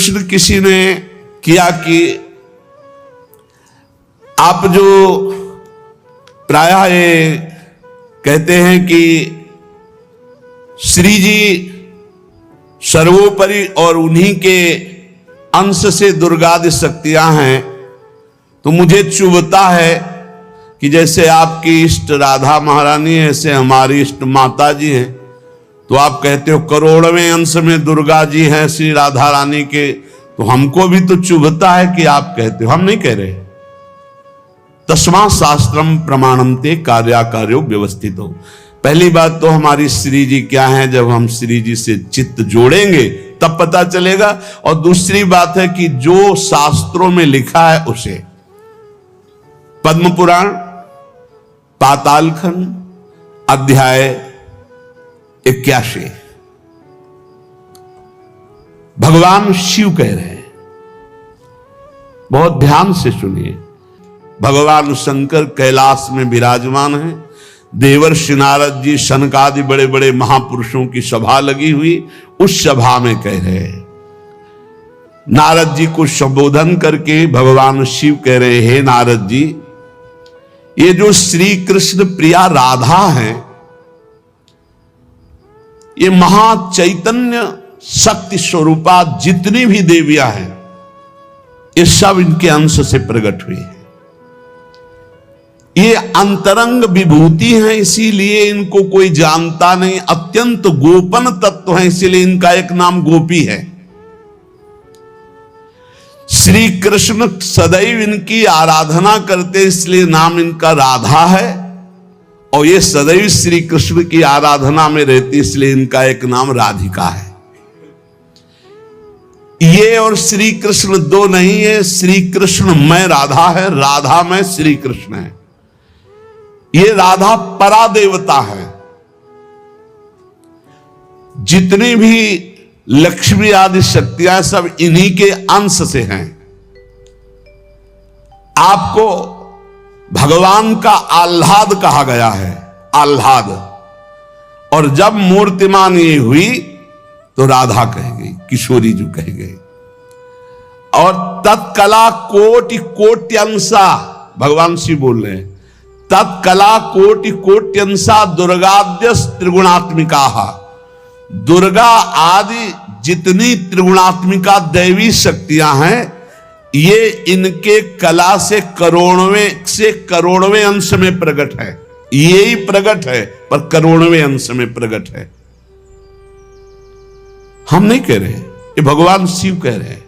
प्रश्न किसी ने किया कि आप जो प्रायः ये कहते हैं कि श्री जी सर्वोपरि और उन्हीं के अंश से दुर्गादि शक्तियां हैं, तो मुझे चुभता है कि जैसे आपकी इष्ट राधा महारानी है, ऐसे हमारी इष्ट माता जी हैं, तो आप कहते हो करोड़वें अंश में दुर्गा जी हैं श्री राधा रानी के, तो हमको भी तो चुभता है कि आप कहते हो, हम नहीं कह रहे। तस्मा शास्त्रम प्रमाणमते कार्याकार्यो व्यवस्थित हो। पहली बात तो हमारी श्री जी क्या है, जब हम श्री जी से चित्त जोड़ेंगे तब पता चलेगा। और दूसरी बात है कि जो शास्त्रों में लिखा है उसे, पद्म पुराण पातालखंड अध्याय 81 भगवान शिव कह रहे हैं, बहुत ध्यान से सुनिए। भगवान शंकर कैलाश में विराजमान हैं, देवर्षि नारद जी शनकादि बड़े बड़े महापुरुषों की सभा लगी हुई, उस सभा में कह रहे हैं, नारद जी को संबोधन करके भगवान शिव कह रहे हैं, हे नारद जी, ये जो श्री कृष्ण प्रिया राधा है, ये महा चैतन्य शक्ति स्वरूपा जितनी भी देवियां हैं, ये सब इनके अंश से प्रकट हुई है। ये अंतरंग विभूति हैं, इसीलिए इनको कोई जानता नहीं, अत्यंत गोपन तत्व है, इसीलिए इनका एक नाम गोपी है। श्री कृष्ण सदैव इनकी आराधना करते, इसलिए नाम इनका राधा है, और ये सदैव श्री कृष्ण की आराधना में रहती, इसलिए इनका एक नाम राधिका है। ये और श्री कृष्ण दो नहीं है, श्री कृष्ण में राधा है, राधा में श्री कृष्ण है। ये राधा परा देवता है। जितनी भी लक्ष्मी आदि शक्तियां सब इन्हीं के अंश से हैं। आपको भगवान का आह्लाद कहा गया है, आह्लाद, और जब मूर्तिमान ये हुई तो राधा कह गई, किशोरी जो कह गई। और तत्कला कोटि कोट्यंसा, भगवान शिव बोल रहे हैं, तत्कला कोटि कोट्यंसा दुर्गाद्य त्रिगुणात्मिका। दुर्गा आदि जितनी त्रिगुणात्मिका दैवी शक्तियां हैं, ये इनके कला से करोड़वें अंश में प्रकट है। यही प्रकट है, पर करोड़वें अंश में प्रकट है। हम नहीं कह रहे, ये भगवान शिव कह रहे हैं।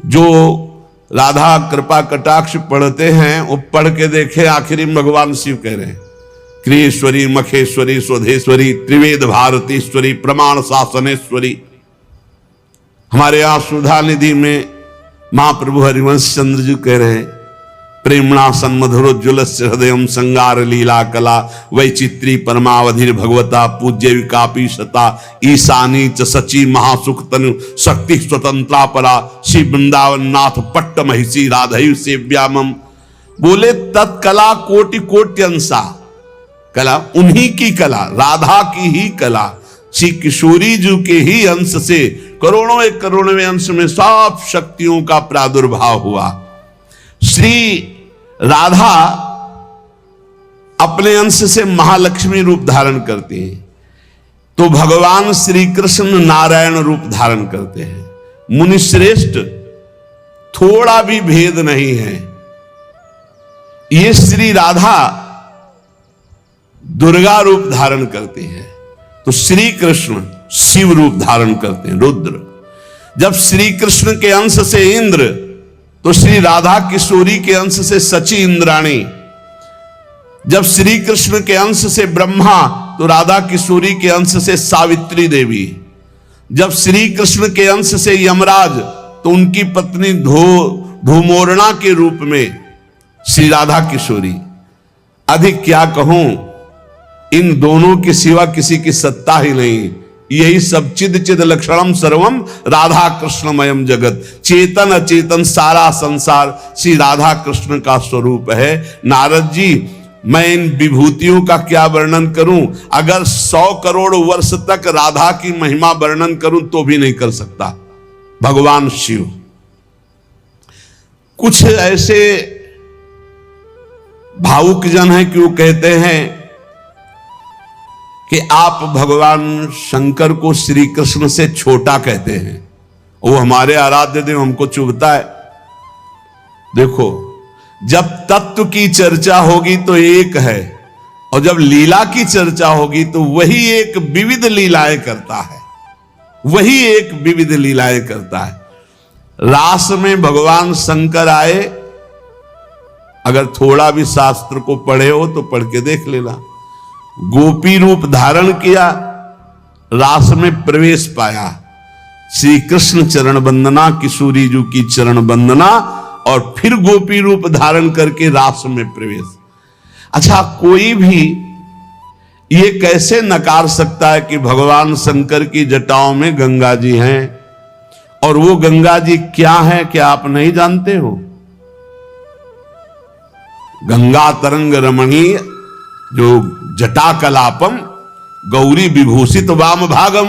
जो राधा कृपा कटाक्ष पढ़ते हैं, वो पढ़ के देखे, आखिरी में भगवान शिव कह रहे हैं, क्रियेश्वरी मखेश्वरी स्वधेश्वरी त्रिवेद भारतीश्वरी प्रमाण शासनेश्वरी। हमारे यहां सुधा निधि में महाप्रभु हरिवंश चंद्र जी कह रहे हैं, प्रेमणा सन्मधुरोज्ज्वल हृदय संगार लीला कला वैचित्री परमावधि भगवता पूज्य विकापी सता ईशानी च सची महासुख तनु शक्ति स्वतंत्रा परा श्री वृंदावन नाथ पट्ट महिषी राधयु सेव्यामम। बोले तत्कला कोटि कोट्यंसा, कला उन्हीं की कला, राधा की ही कला, श्री किशोरी जी के ही अंश से करोड़ों अंश में सब शक्तियों का प्रादुर्भाव हुआ। श्री राधा अपने अंश से महालक्ष्मी रूप धारण करती हैं, तो भगवान श्री कृष्ण नारायण रूप धारण करते हैं। मुनिश्रेष्ठ थोड़ा भी भेद नहीं है। ये श्री राधा दुर्गा रूप धारण करते हैं, तो श्री कृष्ण शिव रूप धारण करते हैं, रुद्र। जब श्री कृष्ण के अंश से इंद्र, तो श्री राधा किशोरी के अंश से सची इंद्राणी। जब श्री कृष्ण के अंश से ब्रह्मा, तो राधा किशोरी के अंश से सावित्री देवी। जब श्री कृष्ण के अंश से यमराज, तो उनकी पत्नी धूमोरणा के रूप में श्री राधा किशोरी। अधिक क्या कहूं, इन दोनों के सिवा किसी की सत्ता ही नहीं। यही सब चिद चिद लक्षणम सर्वम राधा कृष्णमयम जगत। चेतन अचेतन सारा संसार श्री राधा कृष्ण का स्वरूप है। नारद जी, मैं इन विभूतियों का क्या वर्णन करूं? अगर 100 करोड़ वर्ष तक राधा की महिमा वर्णन करूं तो भी नहीं कर सकता। भगवान शिव। कुछ ऐसे भावुक जन हैं कि वो कहते हैं कि आप भगवान शंकर को श्री कृष्ण से छोटा कहते हैं, वो हमारे आराध्य देव, हमको चुभता है। देखो, जब तत्व की चर्चा होगी तो एक है, और जब लीला की चर्चा होगी तो वही एक विविध लीलाएं करता है, वही एक विविध लीलाएं करता है। रास में भगवान शंकर आए, अगर थोड़ा भी शास्त्र को पढ़े हो तो पढ़ के देख लेना। गोपी रूप धारण किया, रास में प्रवेश पाया, श्री कृष्ण चरण वंदना, किशोरी जी की चरण वंदना, और फिर गोपी रूप धारण करके रास में प्रवेश। अच्छा, कोई भी ये कैसे नकार सकता है कि भगवान शंकर की जटाओं में गंगा जी हैं, और वो गंगा जी क्या है, क्या आप नहीं जानते हो? गंगा तरंग रमणीय जो जटा कलापम गौरी विभूषित वाम भागम,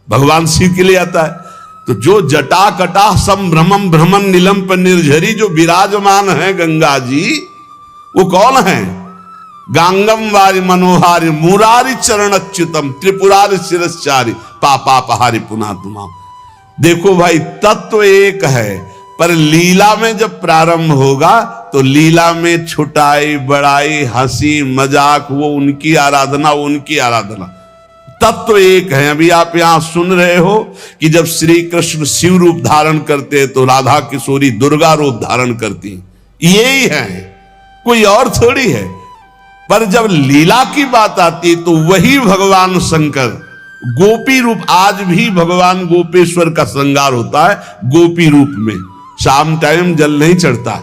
भगवान शिव के लिए आता है। तो जो जटा कटा संभ्रमम भ्रमण नीलम पर निर्झरी जो विराजमान है गंगा जी, वो कौन है? गांगम वारि मनोहारि मुरारी चरण अच्युतम त्रिपुरारि शिरश्चारी पापापहारि पुना तुमा। देखो भाई, तत्व एक है, पर लीला में जब प्रारंभ होगा तो लीला में छुटाई बड़ाई हंसी मजाक, वो उनकी आराधना, वो उनकी आराधना। तत्व एक है। अभी आप यहां सुन रहे हो कि जब श्री कृष्ण शिव रूप धारण करते हैं तो राधा किशोरी दुर्गा रूप धारण करती, यही है, कोई और थोड़ी है। पर जब लीला की बात आती तो वही भगवान शंकर गोपी रूप, आज भी भगवान गोपेश्वर का श्रृंगार होता है गोपी रूप में। शाम टाइम जल नहीं चढ़ता,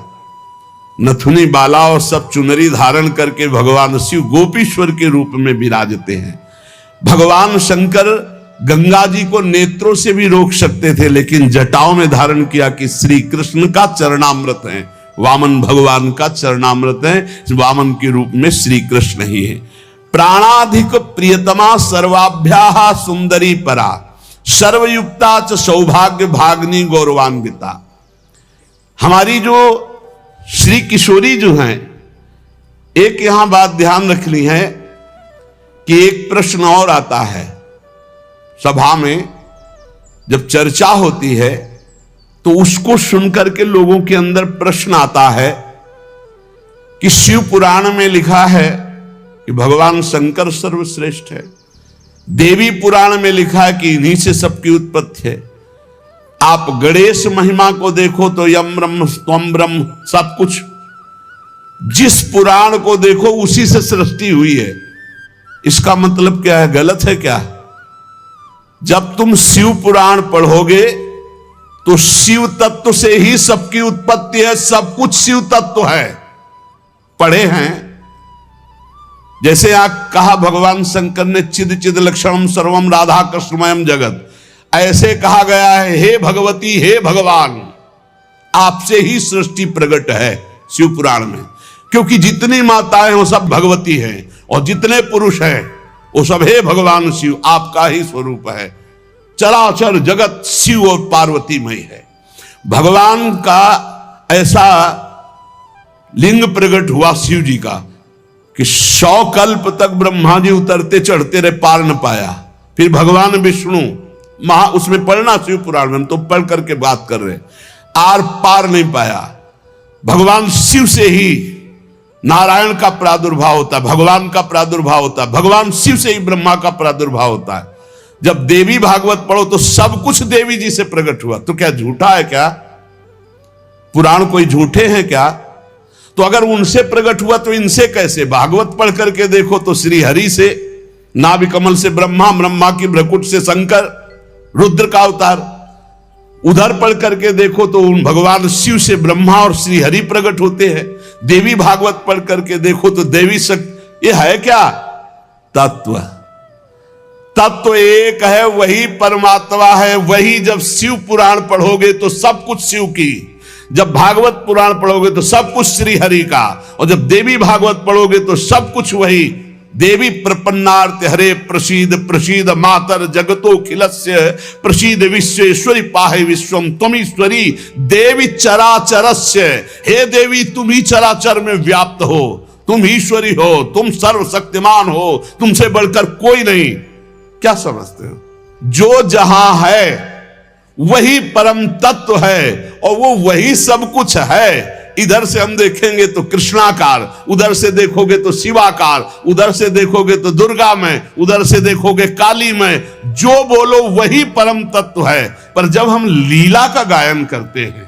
नथुनी बाला और सब चुनरी धारण करके भगवान शिव गोपीश्वर के रूप में विराजते हैं। भगवान शंकर गंगा जी को नेत्रों से भी रोक सकते थे, लेकिन जटाओं में धारण किया कि श्री कृष्ण का चरणामृत है, वामन भगवान का चरणामृत है, वामन के रूप में श्री कृष्ण ही है। प्राणाधिक प्रियतमा सर्वाभ्याः सुंदरी परा सर्वयुक्ता च सौभाग्य भाग्नि गौरवान्विता। हमारी जो श्री किशोरी जो हैं, एक यहां बात ध्यान रखनी है कि एक प्रश्न और आता है सभा में, जब चर्चा होती है तो उसको सुनकर के लोगों के अंदर प्रश्न आता है कि शिव पुराण में लिखा है कि भगवान शंकर सर्वश्रेष्ठ है, देवी पुराण में लिखा है कि इन्हीं से सबकी उत्पत्ति है। आप गणेश महिमा को देखो तो यम ब्रह्म त्वम ब्रह्म, सब कुछ जिस पुराण को देखो उसी से सृष्टि हुई है। इसका मतलब क्या है? गलत है क्या? जब तुम शिव पुराण पढ़ोगे तो शिव तत्व से ही सबकी उत्पत्ति है, सब कुछ शिव तत्व है। पढ़े हैं, जैसे यहां कहा भगवान शंकर ने चिद चिद लक्षणम सर्वम राधा कृष्णमयम जगत, ऐसे कहा गया है हे भगवती हे भगवान, आपसे ही सृष्टि प्रकट है शिव पुराण में, क्योंकि जितनी माताएं वो सब भगवती हैं और जितने पुरुष हैं वो सब हे भगवान शिव आपका ही स्वरूप है। चराचर जगत शिव और पार्वतीमय है। भगवान का ऐसा लिंग प्रकट हुआ शिव जी का कि 100 कल्प तक ब्रह्मा जी उतरते चढ़ते रहे, पार न पाया। फिर भगवान विष्णु उसमें पढ़ना शिव पुराण में, हम तो पढ़ करके बात कर रहे, आर पार नहीं पाया। भगवान शिव से ही नारायण का प्रादुर्भाव होता है, भगवान का प्रादुर्भाव होता है, भगवान शिव से ही ब्रह्मा का प्रादुर्भाव होता है। जब देवी भागवत पढ़ो तो सब कुछ देवी जी से प्रकट हुआ। तो क्या झूठा है क्या? पुराण कोई झूठे हैं क्या? तो अगर उनसे प्रकट हुआ तो इनसे कैसे? भागवत पढ़ करके देखो तो श्री हरि से, नाभि कमल से ब्रह्मा, ब्रह्मा की भ्रकुट से शंकर, रुद्र का अवतार। उधर पढ़ करके देखो तो उन भगवान शिव से ब्रह्मा और श्री हरि प्रकट होते हैं। देवी भागवत पढ़ करके देखो तो देवी शक्ति। ये है क्या? तत्व। तत्व एक है, वही परमात्मा है, वही। जब शिव पुराण पढ़ोगे तो सब कुछ शिव की, जब भागवत पुराण पढ़ोगे तो सब कुछ श्री हरि का, और जब देवी भागवत पढ़ोगे तो सब कुछ वही देवी प्रपन्नार्थ हरे प्रसीद प्रसीद मातर जगतो खिलस्य प्रसीद विश्वेश्वरी पाहे विश्वम त्वमीश्वरी देवी चराचरस्य। हे देवी तुम ही चराचर में व्याप्त हो, तुम ईश्वरी हो, तुम सर्वशक्तिमान हो, तुमसे बढ़कर कोई नहीं। क्या समझते हो? जो जहां है वही परम तत्व है और वो वही सब कुछ है। इधर से हम देखेंगे तो कृष्णाकार, उधर से देखोगे तो शिवाकार, उधर से देखोगे तो दुर्गा में, उधर से देखोगे काली में। जो बोलो वही परम तत्व है। पर जब हम लीला का गायन करते हैं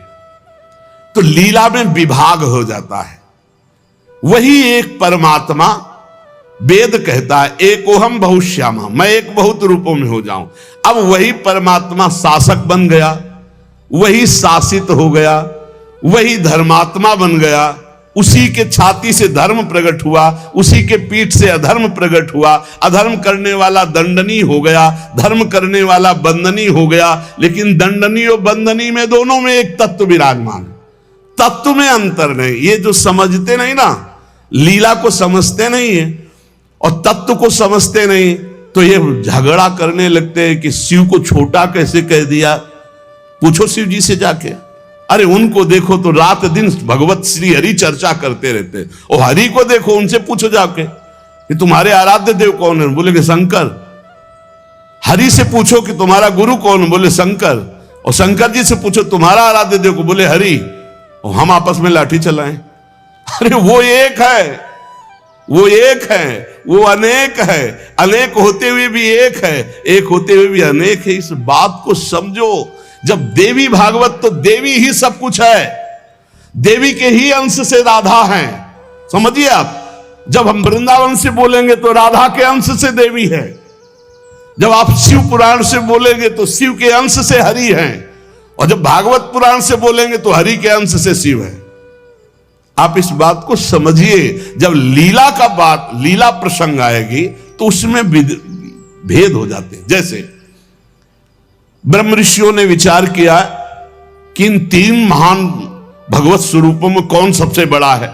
तो लीला में विभाग हो जाता है। वही एक परमात्मा, वेद कहता है एकोहम बहुश्यामा, मैं एक बहुत रूपों में हो जाऊं। अब वही परमात्मा शासक बन गया, वही शासित हो गया, वही धर्मात्मा बन गया। उसी के छाती से धर्म प्रकट हुआ, उसी के पीठ से अधर्म प्रकट हुआ। अधर्म करने वाला दंडनीय हो गया, धर्म करने वाला बंदनीय हो गया। लेकिन दंडनीय और बंदनीय में दोनों में एक तत्व विराजमान है, तत्व में अंतर नहीं। ये जो समझते नहीं ना, लीला को समझते नहीं है और तत्व को समझते नहीं, तो ये झगड़ा करने लगते हैं कि शिव को छोटा कैसे कह दिया। पूछो शिव जी से जाके, अरे उनको देखो तो रात दिन भगवत श्री हरि चर्चा करते रहते, और हरि को देखो, उनसे पूछो जाके कि तुम्हारे आराध्य देव कौन है, बोले कि शंकर। हरि से पूछो कि तुम्हारा गुरु कौन, बोले शंकर। और शंकर जी से पूछो तुम्हारा आराध्य देव को, बोले हरि। और हम आपस में लाठी चलाएं। अरे वो एक है, वो एक है, वो अनेक है। अनेक होते हुए भी एक है, एक होते हुए भी अनेक है। इस बात को समझो। जब देवी भागवत तो देवी ही सब कुछ है, देवी के ही अंश से राधा है। समझिए आप, जब हम वृंदावन से बोलेंगे तो राधा के अंश से देवी है। जब आप शिव पुराण से बोलेंगे तो शिव के अंश से हरि है, और जब भागवत पुराण से बोलेंगे तो हरि के अंश से शिव है। आप इस बात को समझिए। जब लीला का बात, लीला प्रसंग आएगी तो उसमें भेद हो जाते हैं। जैसे ब्रह्म ऋषियों ने विचार किया कि इन तीन महान भगवत स्वरूपों में कौन सबसे बड़ा है।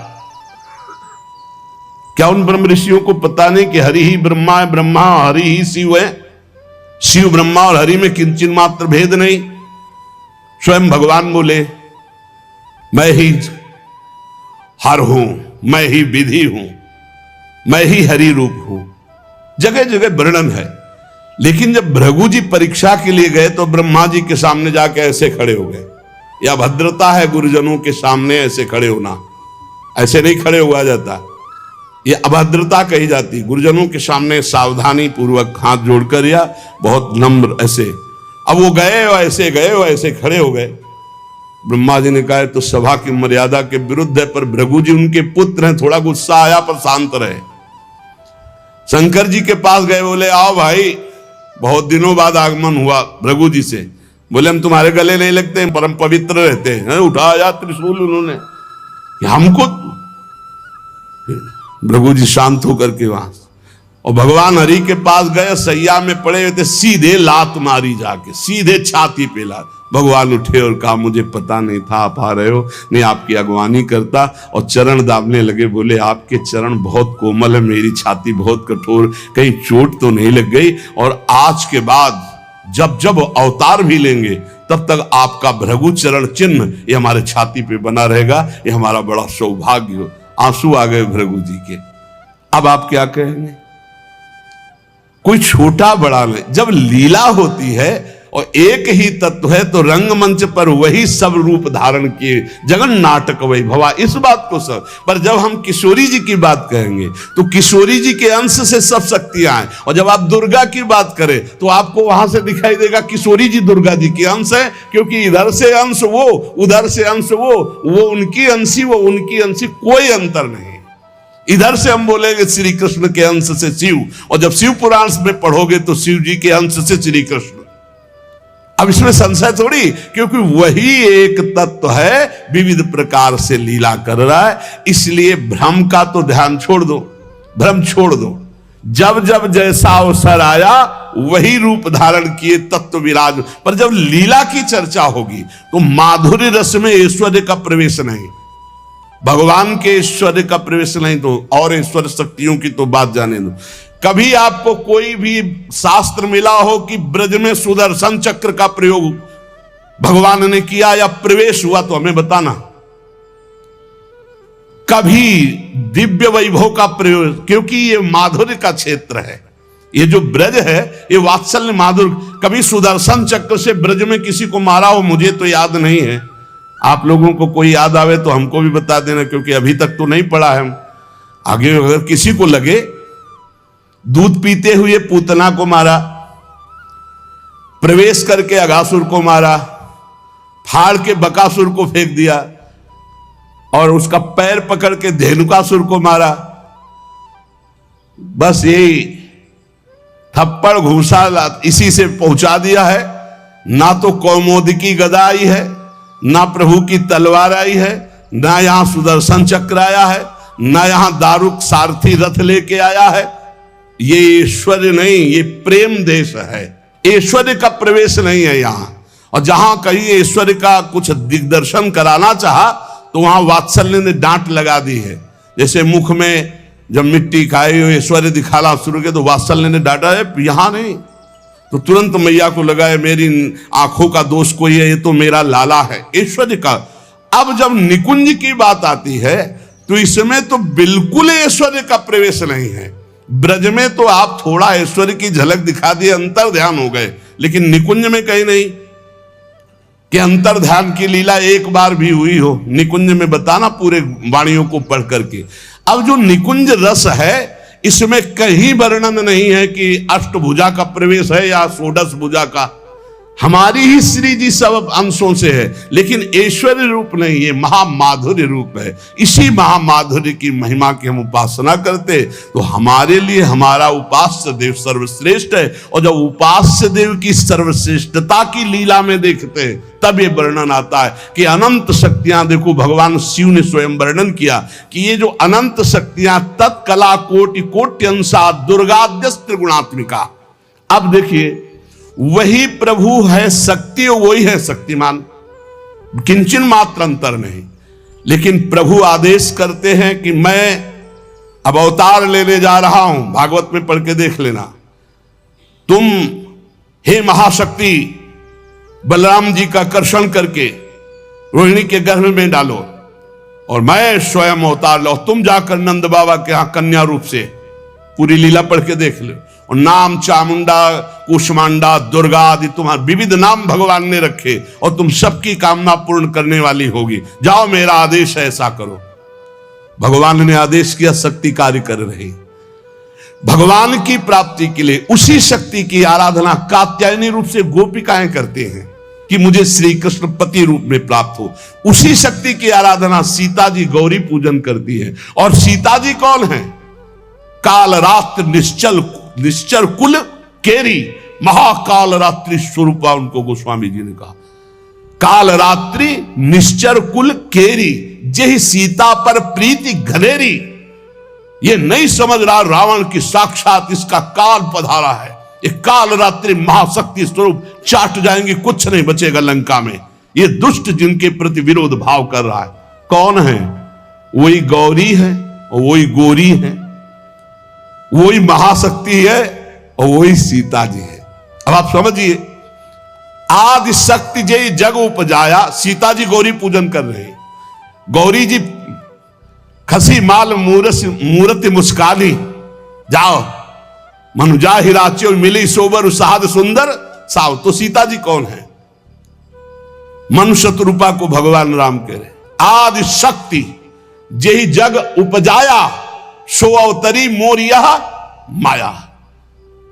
क्या उन ब्रह्म ऋषियों को पता नहीं कि हरि ही ब्रह्मा है, ब्रह्मा हरि ही शिव है। शिव ब्रह्मा और हरि में किंचित मात्र भेद नहीं। स्वयं भगवान बोले मैं ही हर हूं, मैं ही विधि हूं, मैं ही हरि रूप हूं। जगह जगह वर्णन है। लेकिन जब भृगु जी परीक्षा के लिए गए तो ब्रह्मा जी के सामने जाके ऐसे खड़े हो गए। यह भद्रता है गुरुजनों के सामने ऐसे खड़े होना, ऐसे नहीं खड़े हुआ जाता, यह अभद्रता कही जाती। गुरुजनों के सामने सावधानी पूर्वक हाथ जोड़कर या बहुत नम्र ऐसे। अब वो गए और ऐसे गए और ऐसे खड़े हो गए। ब्रह्मा जी ने कहा तो सभा की मर्यादा के विरुद्ध है, पर भृगु जी उनके पुत्र हैं, थोड़ा गुस्सा आया पर शांत रहे। शंकर जी के पास गए, बोले आओ भाई, बहुत दिनों बाद आगमन हुआ भृगु जी से। बोले हम तुम्हारे गले नहीं लगते हैं, परम पवित्र रहते हैं। उठाया त्रिशूल उन्होंने, हमको। भृगु जी शांत होकर के वहां, और भगवान हरि के पास गए, सैया में पड़े हुए थे, सीधे लात मारी जाके, सीधे छाती पे लात। भगवान उठे और कहा मुझे पता नहीं था आप आ रहे हो, नहीं आपकी अगवानी करता। और चरण दाबने लगे, बोले आपके चरण बहुत कोमल है, मेरी छाती बहुत कठोर, कहीं चोट तो नहीं लग गई। और आज के बाद जब जब अवतार भी लेंगे तब तक आपका भृगु चरण चिन्ह ये हमारे छाती पे बना रहेगा, ये हमारा बड़ा सौभाग्य हो। आंसू आ गए भृगु जी के। अब आप क्या कहेंगे? कोई छोटा बड़ा नहीं। जब लीला होती है और एक ही तत्व है तो रंगमंच पर वही सब रूप धारण किए, जगन नाटक वही भवा, इस बात को सब। पर जब हम किशोरी जी की बात कहेंगे तो किशोरी जी के अंश से सब शक्तियां हैं, और जब आप दुर्गा की बात करें तो आपको वहां से दिखाई देगा किशोरी जी दुर्गा जी के अंश है, क्योंकि इधर से अंश वो, उधर से अंश वो उनकी अंशी, वो उनकी अंशी, कोई अंतर नहीं। इधर से हम बोलेंगे श्री कृष्ण के अंश से शिव, और जब शिव पुराण में पढ़ोगे तो शिव जी के अंश से श्री कृष्ण। अब इसमें संशय थोड़ी, क्योंकि वही एक तत्व है, विविध प्रकार से लीला कर रहा है। इसलिए भ्रम का तो ध्यान छोड़ दो, भ्रम छोड़ दो। जब जब जैसा अवसर आया वही रूप धारण किए तत्व विराज। पर जब लीला की चर्चा होगी तो माधुर्य रस में ऐश्वर्य का प्रवेश नहीं। भगवान के ऐश्वर्य का प्रवेश नहीं तो और ऐश्वर्य शक्तियों की तो बात जाने दो। कभी आपको कोई भी शास्त्र मिला हो कि ब्रज में सुदर्शन चक्र का प्रयोग भगवान ने किया या प्रवेश हुआ, तो हमें बताना। कभी दिव्य वैभव का प्रयोग, क्योंकि ये माधुर्य का क्षेत्र है, ये जो ब्रज है ये वात्सल्य माधुर्य। कभी सुदर्शन चक्र से ब्रज में किसी को मारा हो, मुझे तो याद नहीं है। आप लोगों को कोई याद आवे तो हमको भी बता देना, क्योंकि अभी तक तो नहीं पढ़ा है हम। आगे अगर किसी को लगे, दूध पीते हुए पूतना को मारा, प्रवेश करके अघासुर को मारा, फाड़ के बकासुर को फेंक दिया और उसका पैर पकड़ के धेनुकासुर को मारा। बस यही थप्पड़ घूसा इसी से पहुंचा दिया है। ना तो कौमोदकी गदा आई है, ना प्रभु की तलवार आई है, ना यहां सुदर्शन चक्र आया है, ना यहां दारुक सारथी रथ लेके आया है। ये ऐश्वर्य नहीं, ये प्रेम देश है। ऐश्वर्य का प्रवेश नहीं है यहां। और जहां कहीं ऐश्वर्य का कुछ दिग्दर्शन कराना चाहा तो वहां वात्सल्य ने डांट लगा दी है। जैसे मुख में जब मिट्टी खाई ऐश्वर्य दिखाना शुरू किया तो वात्सल्य ने डांटा है, यहां नहीं। तो तुरंत मैया को लगा है मेरी आंखों का दोष कोई है, ये तो मेरा लाला है ऐश्वर्य का। अब जब निकुंज की बात आती है तो इसमें तो बिल्कुल ऐश्वर्य का प्रवेश नहीं है। ब्रज में तो आप थोड़ा ऐश्वर्य की झलक दिखा दिए, अंतर ध्यान हो गए, लेकिन निकुंज में कहीं नहीं कि अंतर ध्यान की लीला एक बार भी हुई हो। निकुंज में बताना पूरे वाणियों को पढ़ करके। अब जो निकुंज रस है इसमें कहीं वर्णन नहीं है कि अष्टभुजा का प्रवेश है या षोडश भुजा का। हमारी ही श्री जी सब अंशों से है, लेकिन ऐश्वर्य रूप नहीं, ये महामाधुर्य रूप है। इसी महामाधुर्य की महिमा की हम उपासना करते तो हमारे लिए हमारा उपास्य देव सर्वश्रेष्ठ है। और जब उपास्य देव की सर्वश्रेष्ठता की लीला में देखते हैं तब ये वर्णन आता है कि अनंत शक्तियां, देखो भगवान शिव ने स्वयं वर्णन किया कि ये जो अनंत शक्तियां तत्कला कोटि कोट्यंसा दुर्गाद्यस्त्र गुणात्मिका। अब देखिए वही प्रभु है शक्ति, वही है शक्तिमान, किंचन मात्र अंतर नहीं। लेकिन प्रभु आदेश करते हैं कि मैं अब अवतार लेने जा रहा हूं, भागवत में पढ़ के देख लेना। तुम हे महाशक्ति बलराम जी का कर्षण करके रोहिणी के गर्भ में डालो और मैं स्वयं अवतार लो। तुम जाकर नंद बाबा के यहां कन्या रूप से पूरी लीला पढ़ के देख लो। और नाम चामुंडा, कुष्मांडा, दुर्गा आदि तुम्हारे विविध नाम भगवान ने रखे और तुम सबकी कामना पूर्ण करने वाली होगी। जाओ मेरा आदेश है, ऐसा करो। भगवान ने आदेश किया, शक्ति कार्य कर रही। भगवान की प्राप्ति के लिए उसी शक्ति की आराधना कात्यायनी रूप से गोपिकाएं करते हैं कि मुझे श्री कृष्ण पति रूप में प्राप्त हो। उसी शक्ति की आराधना सीता जी गौरी पूजन करती है। और सीता जी कौन है? काल रात्र निश्चर कुल केरी, महाकाल रात्रि स्वरूपा उनको गोस्वामी जी ने कहा। काल रात्रि निश्चर कुल केरी, जय सीता पर प्रीति घनेरी। ये नहीं समझ रहा रावण की साक्षात इसका काल पधारा है। ये काल रात्रि महाशक्ति स्वरूप चाट जाएंगे, कुछ नहीं बचेगा लंका में। ये दुष्ट जिनके प्रति विरोध भाव कर रहा है कौन है? वही गौरी है और वही गोरी है, वही महाशक्ति है और वही सीता जी है। अब आप समझिए, आदि शक्ति जय जग उपजाया, सीता जी गौरी पूजन कर रहे हैं। गौरी जी खसी माल मूर्ति मुस्कानी, जाओ मनुजा हिराचे मिली सोबर साध सुंदर साव। तो सीता जी कौन है? मनुष्य रूपा को भगवान राम कह रहे। आदि शक्ति जय जग उपजाया, सो अवतरी मोरिया माया।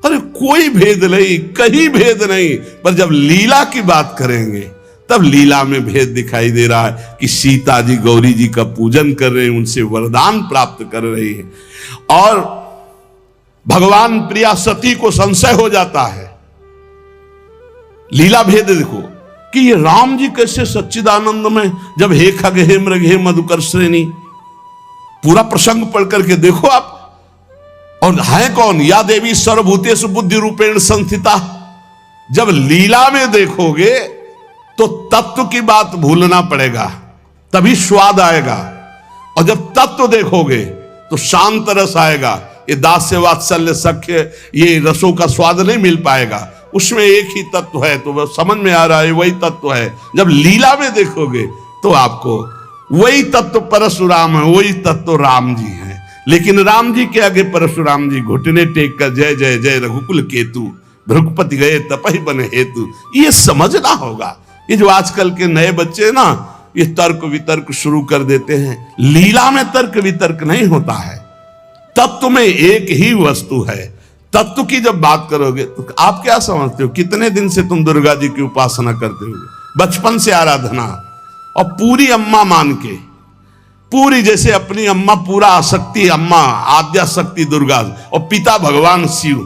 अरे कोई भेद नहीं, कहीं भेद नहीं। पर जब लीला की बात करेंगे तब लीला में भेद दिखाई दे रहा है कि सीता जी गौरी जी का पूजन कर रहे हैं, उनसे वरदान प्राप्त कर रही हैं। और भगवान प्रिया सती को संशय हो जाता है। लीला भेद देखो कि ये राम जी कैसे सच्चिदानंद में, जब हे खग हे मृग हे मधुकर श्रेणी, पूरा प्रसंग पढ़ करके देखो आप। और है कौन? या देवी सर्वभूतेषु बुद्धि रूपेण संस्थिता। जब लीला में देखोगे तो तत्व की बात भूलना पड़ेगा, तभी स्वाद आएगा। और जब तत्व देखोगे तो शांत रस आएगा। ये दास्य वात्सल्य सख्य ये रसों का स्वाद नहीं मिल पाएगा, उसमें एक ही तत्व है, तो वह समझ में आ रहा है वही तत्व है। जब लीला में देखोगे तो आपको वही तत्व परशुराम है, वही तत्व राम जी हैं। लेकिन राम जी के आगे परशुराम जी घुटने टेक कर जय जय जय रघुकुल केतु, भृगुपति गए तपहि बने हेतु, ये समझना होगा। ये जो आजकल के नए बच्चे ना ये तर्क वितर्क शुरू कर देते हैं, लीला में तर्क वितर्क नहीं होता है, तत्व में एक ही वस्तु है। तत्व की जब बात करोगे तो आप क्या समझते हो, कितने दिन से तुम दुर्गा जी की उपासना करते हो? बचपन से आराधना, और पूरी अम्मा मान के, पूरी जैसे अपनी अम्मा, पूरा आसक्ति अम्मा, आद्या शक्ति दुर्गा, और पिता भगवान शिव।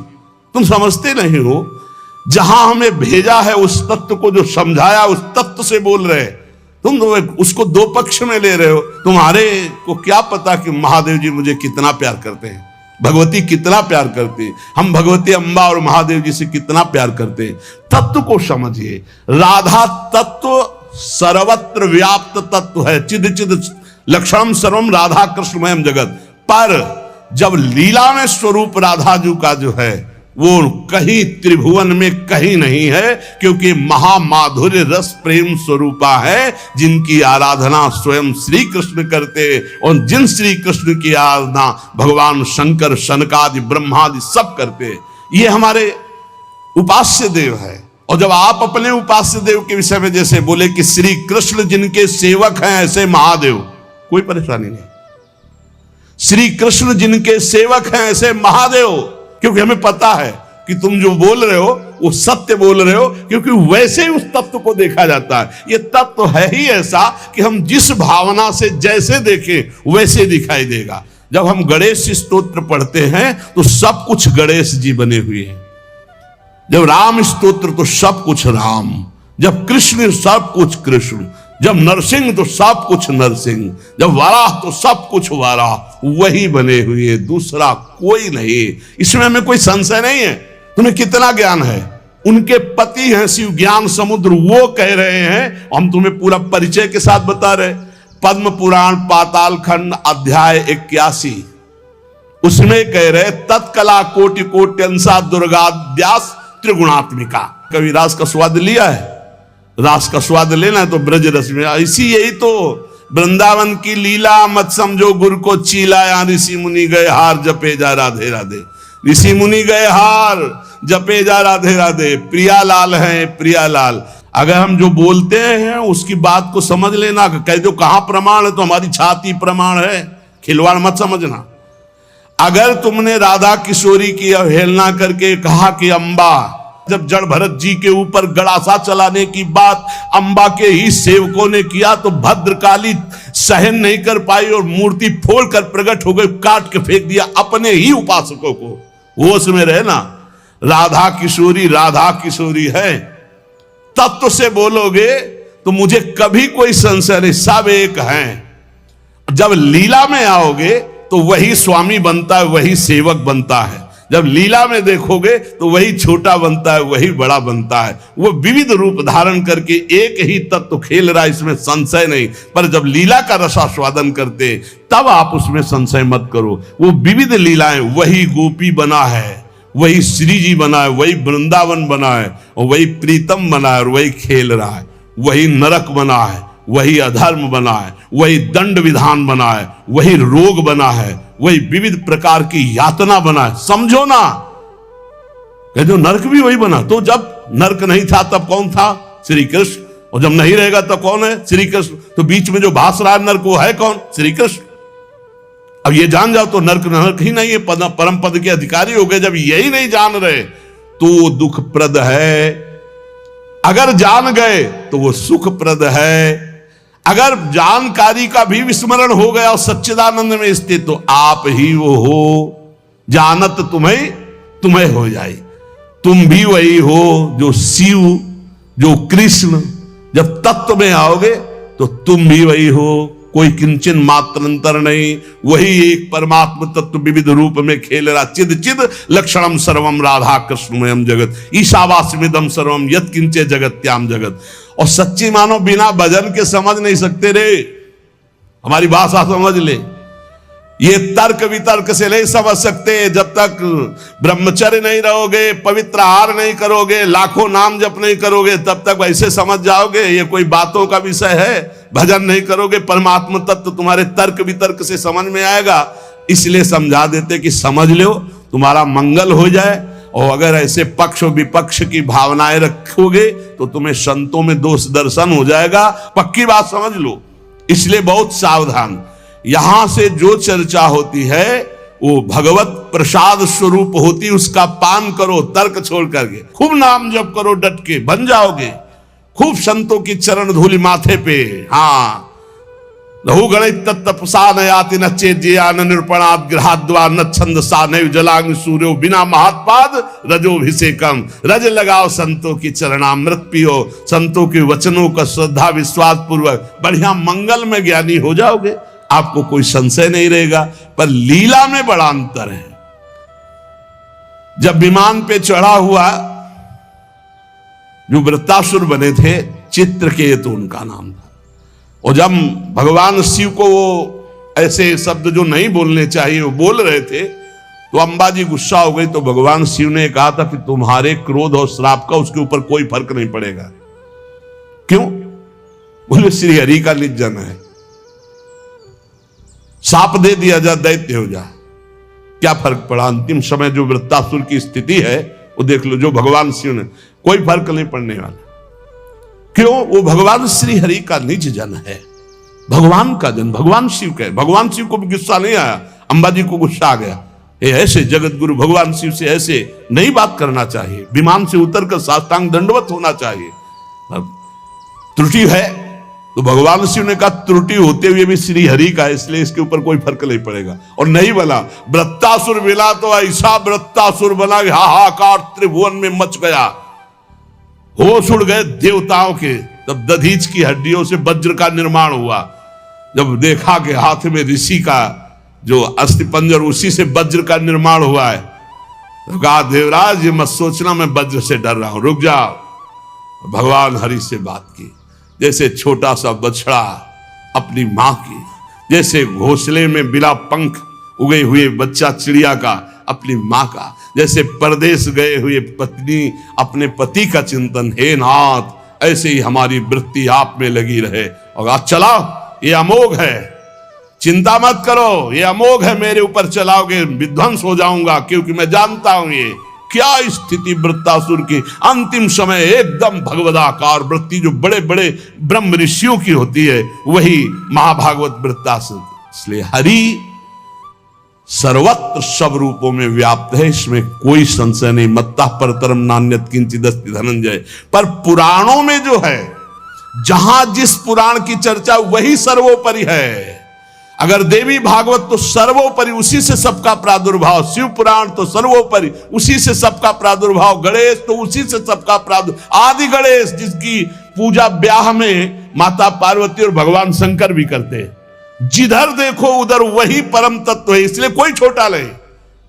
तुम समझते नहीं हो, जहां हमें भेजा है उस तत्व को जो समझाया उस तत्व से बोल रहे, तुम उसको दो पक्ष में ले रहे हो। तुम्हारे को क्या पता कि महादेव जी मुझे कितना प्यार करते हैं, भगवती कितना प्यार करती है, हम भगवती अम्बा और महादेव जी से कितना प्यार करते हैं। तत्व को समझिए। राधा तत्व सर्वत्र व्याप्त तत्व है, चिद चिद लक्षणम सर्वम राधा कृष्णमयम जगत। पर जब लीला में स्वरूप राधा जी का जो है वो कहीं त्रिभुवन में कहीं नहीं है, क्योंकि महामाधुर्य रस प्रेम स्वरूपा है, जिनकी आराधना स्वयं श्री कृष्ण करते, और जिन श्री कृष्ण की आराधना भगवान शंकर शनकादि ब्रह्मादि सब करते। ये हमारे उपास्य देव है। और जब आप अपने उपास्य देव के विषय में जैसे बोले कि श्री कृष्ण जिनके सेवक हैं ऐसे महादेव, कोई परेशानी नहीं। श्री कृष्ण जिनके सेवक हैं ऐसे महादेव, क्योंकि हमें पता है कि तुम जो बोल रहे हो वो सत्य बोल रहे हो, क्योंकि वैसे ही उस तत्व को देखा जाता है। ये तत्व है ही ऐसा कि हम जिस भावना से जैसे देखें वैसे दिखाई देगा। जब हम गणेश स्तोत्र पढ़ते हैं तो सब कुछ गणेश जी बने हुए हैं, जब राम स्तोत्र तो सब कुछ राम, जब कृष्ण सब कुछ कृष्ण, जब नरसिंह तो सब कुछ नरसिंह, जब वाराह तो सब कुछ वाराह, वही बने हुए, दूसरा कोई नहीं। इसमें हमें कोई संशय नहीं है। तुम्हें कितना ज्ञान है, उनके पति हैं शिव ज्ञान समुद्र, वो कह रहे हैं, हम तुम्हें पूरा परिचय के साथ बता रहे। पद्म पुराण पाताल खंड अध्याय 81 उसमें कह रहे तत्कला कोटि कोट्यंसा दुर्गाद्यास त्रिगुणात्मिका। कभी रास का स्वाद लिया है? रास का स्वाद लेना है तो ब्रज रस में। इसी यही तो वृंदावन की लीला, मत समझो गुरु को चीला, यहाँ ऋषि मुनि गए हार जपे जा राधे राधे, ऋषि मुनि गए हार जपे जा राधे राधे। प्रियालाल हैं प्रियालाल। अगर हम जो बोलते हैं उसकी बात को समझ लेना, कह दो कहां प्रमाण है तो हमारी छाती प्रमाण है, खिलवाड़ मत समझना। अगर तुमने राधा किशोरी की अवहेलना करके कहा कि अम्बा, जब जड़ भरत जी के ऊपर गड़ासा चलाने की बात अम्बा के ही सेवकों ने किया तो भद्रकाली सहन नहीं कर पाई और मूर्ति फोड़कर प्रकट हो गई, काट के फेंक दिया अपने ही उपासकों को। होश में रहे ना, राधा किशोरी है। तत्व से बोलोगे तो मुझे कभी कोई संशय नहीं, सब एक हैं। जब लीला में आओगे तो वही स्वामी बनता है, वही सेवक बनता है। जब लीला में देखोगे तो वही छोटा बनता है, वही बड़ा बनता है। वो विविध रूप धारण करके एक ही तत्व खेल रहा है, इसमें संशय नहीं। पर जब लीला का रसास्वादन करते तब आप उसमें संशय मत करो। वो विविध लीलाएं, वही गोपी बना है, वही श्री जी बना है, वही वृंदावन बना है, और वही प्रीतम बना है, और वही खेल रहा है। वही नरक बना है, वही अधर्म बना है, वही दंड विधान बना है, वही रोग बना है, वही विविध प्रकार की यातना बना है। समझो ना, कह दो नरक भी वही बना। तो जब नरक नहीं था तब कौन था? श्री कृष्ण। और जब नहीं रहेगा तब कौन है? श्री कृष्ण। तो बीच में जो भास रहा है नरक वो है कौन? श्री कृष्ण। अब ये जान जाओ तो नरक ही नहीं है, परम पद के अधिकारी हो गए। जब यही नहीं जान रहे तो दुखप्रद है, अगर जान गए तो वो सुखप्रद है। अगर जानकारी का भी विस्मरण हो गया और सच्चिदानंद में स्थित तो आप ही वो हो, जानत तुम्हें हो जाए। तुम भी वही हो जो शिव, जो कृष्ण। जब तत्व में आओगे तो तुम भी वही हो, कोई किंचन मात्र अंतर नहीं। वही एक परमात्म तत्व विविध रूप में खेल रहा। चिद चिद लक्षणम सर्वम राधा कृष्णमयम जगत, ईशावास्यमिदं सर्वम यत् किंचे जगत्याम जगत। और सच्ची मानो बिना भजन के समझ नहीं सकते रे। हमारी भाषा समझ ले। ये तर्क वितर्क से नहीं समझ सकते। जब तक ब्रह्मचर्य नहीं रहोगे, पवित्र आहार नहीं करोगे, लाखों नाम जप नहीं करोगे, तब तक वैसे समझ जाओगे ये कोई बातों का विषय है। भजन नहीं करोगे, परमात्मा तत्व तुम्हारे तर्क वितर्क से समझ में आएगा। इसलिए समझा देते कि समझ लो, तुम्हारा मंगल हो जाए। और अगर ऐसे पक्ष और विपक्ष की भावनाएं रखोगे तो तुम्हें संतों में दोष दर्शन हो जाएगा। पक्की बात समझ लो। इसलिए बहुत सावधान। यहां से जो चर्चा होती है वो भगवत प्रसाद स्वरूप होती, उसका पान करो तर्क छोड़ करके। खूब नाम जप करो, डट के बन जाओगे। खूब संतों की चरण धूलि माथे पे। हाँ, लहु गणित तत्तपसा न याति न चेज्या न निरूपणात् गृहाद्वा न छंद सा न जलाग्नि सूर्यो बिना महात्पाद रजोभिषेकम। रज लगाओ, संतों की चरणामृत पियो, संतों के वचनों का श्रद्धा विश्वास पूर्वक बढ़िया मंगल में ज्ञानी हो जाओगे। आपको कोई संशय नहीं रहेगा। पर लीला में बड़ा अंतर है। जब विमान पे चढ़ा हुआ जो वृत्तासुर बने थे, चित्रकेतु उनका नाम था, और जब भगवान शिव को वो ऐसे शब्द जो नहीं बोलने चाहिए वो बोल रहे थे, तो अंबाजी गुस्सा हो गई। तो भगवान शिव ने कहा था कि तुम्हारे क्रोध और श्राप का उसके ऊपर कोई फर्क नहीं पड़ेगा। क्यों? बोले श्री हरि का निज जन है, साप दे दिया जा, दैत्य हो जा, क्या फर्क पड़ा? अंतिम समय जो वृत्तासुर की स्थिति है वो देख लो, जो भगवान शिव ने, कोई फर्क नहीं पड़ने वाला। क्यों? वो भगवान श्री हरि का निज जन है, भगवान का जन, भगवान शिव का है। भगवान शिव को भी गुस्सा नहीं आया, अंबाजी को गुस्सा आ गया। ऐसे जगत गुरु भगवान शिव से ऐसे नहीं बात करना चाहिए, विमान से उतरकर साष्टांग दंडवत होना चाहिए। त्रुटि है तो भगवान शिव ने कहा त्रुटि होते हुए भी श्री हरि का, इसलिए इसके ऊपर कोई फर्क नहीं पड़ेगा। और नहीं बना, वृत्तासुर मिला तो ऐसा वृत्तासुर बना, हाहाकार त्रिभुवन में मच गया। होश उड़ गए देवताओं के। तब दधीच की हड्डियों से वज्र का निर्माण हुआ। जब देखा कि हाथ में ऋषि का जो अस्थि पंजर, उसी से वज्र का निर्माण हुआ है, तो कहा देवराज ये मत सोचना मैं वज्र से डर रहा हूं, रुक जाओ। भगवान हरि से बात की। जैसे छोटा सा बछड़ा अपनी मां की, जैसे घोंसले में बिना पंख उगे हुए बच्चा चिड़िया का अपनी मां का, जैसे परदेश गए हुए पत्नी अपने पति का चिंतन, हे नाथ ऐसे ही हमारी वृत्ति आप में लगी रहे। और आज चलाओ, ये अमोघ है, चिंता मत करो, ये अमोघ है, मेरे ऊपर चलाओगे विध्वंस हो जाऊंगा, क्योंकि मैं जानता हूं ये क्या स्थिति वृत्तासुर की। अंतिम समय एकदम भगवदाकार वृत्ति जो बड़े बड़े ब्रह्म ऋषियों की होती है, वही महाभागवत वृत्तासुर। इसलिए हरि सर्वत्र सब रूपों में व्याप्त है, इसमें कोई संशय नहीं। मत्ता परतरम नान्यत किंचित् अस्ति धनंजय। पर पुराणों में जो है, जहां जिस पुराण की चर्चा वही सर्वोपरि है। अगर देवी भागवत तो सर्वोपरि, उसी से सबका प्रादुर्भाव। शिव पुराण तो सर्वोपरि, उसी से सबका प्रादुर्भाव। गणेश तो उसी से सबका प्रादुर्भाव। आदि गणेश जिसकी पूजा ब्याह में माता पार्वती और भगवान शंकर भी करते हैं। जिधर देखो उधर वही परम तत्व है, इसलिए कोई छोटा नहीं।